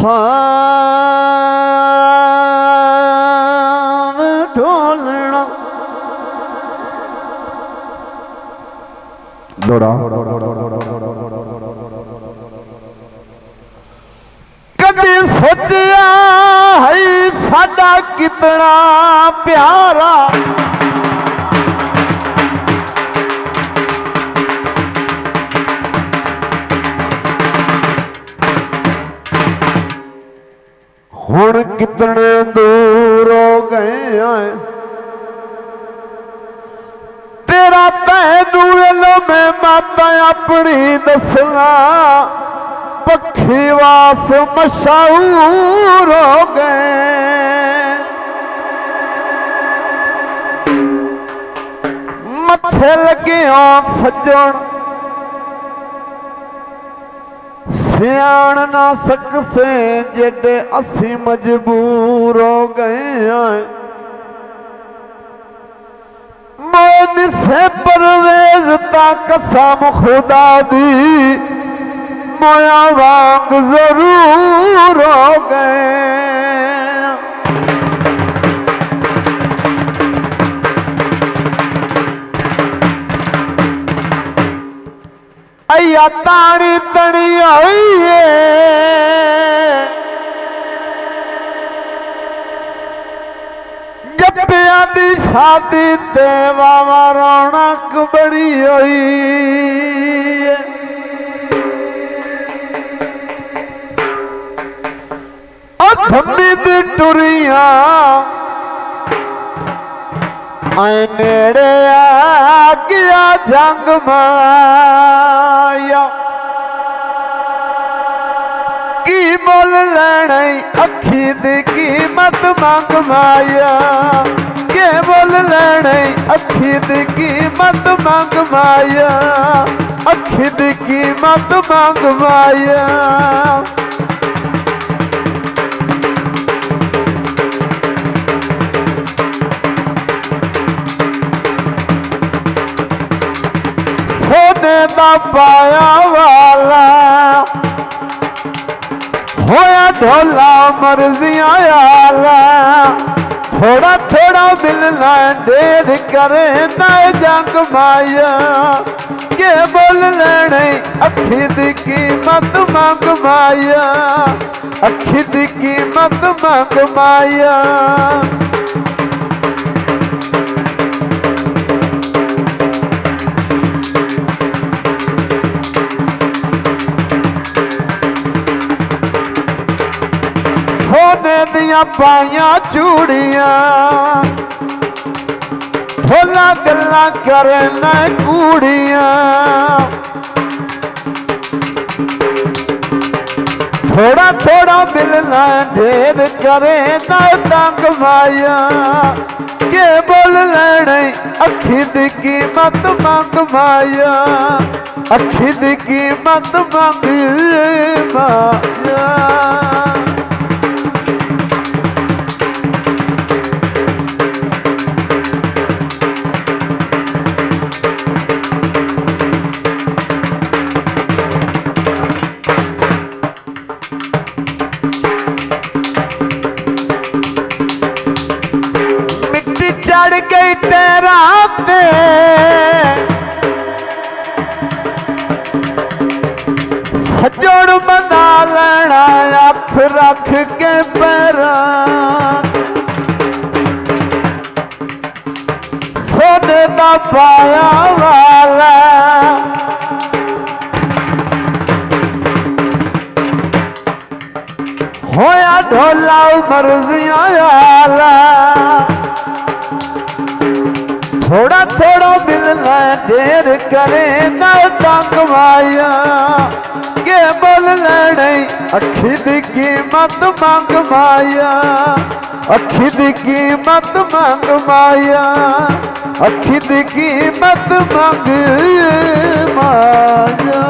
हाँ ढोलना दौड़ा कभी सोचा है साडा कितना प्यारा हुण कितने दूर हो गए हैं तेरा तैनू वेलो मैं माता अपनी दसना पक्षी वास मशहूर हो गए मथे लगे आंख सज्जन सियाण ना सकसे जेडे असी मजबूर हो गए हैं मन से परवेज ता कसम खुदा दी मोया वांग जरूर हो गए अया ताड़ी तड़ी आई जप्पिया दी शादी ते वावा रौनक बड़ी हुई थम्मी दी टुरिया नेड़े आ गया जंग माया की मोल लेने अखी दी कीमत मंग माया के मोल लेने अखी दी कीमत मंग माया अखी दी कीमत मंग माया सोने दा पाया वाला होया ढोला मर्जियां आला थोड़ा थोड़ा मिलना ढेर करे ना जंग माया के बोल लेने अखी दी कीमत मंग माया अखी दी कीमत मंग माया सोने दिया पाइया चूड़िया ढोला गल्ला करे न कूड़िया थोड़ा थोड़ा मिलना ढेर करे न तंग माया के बोल लेने अखी दी कीमत मंग माया अखी दी कीमत मंग माया चढ़ गई तेरा ते सजोड़ बना लेना अख रख के पैरा सोने दा पाया वाला होया ढोला मर्जियां आला थोड़ा थोड़ा मिलना ढेर करे न तंग माया के बोल लेने अखी दी कीमत मंग माया अखी दी कीमत मंग माया अखी दी कीमत मंग माया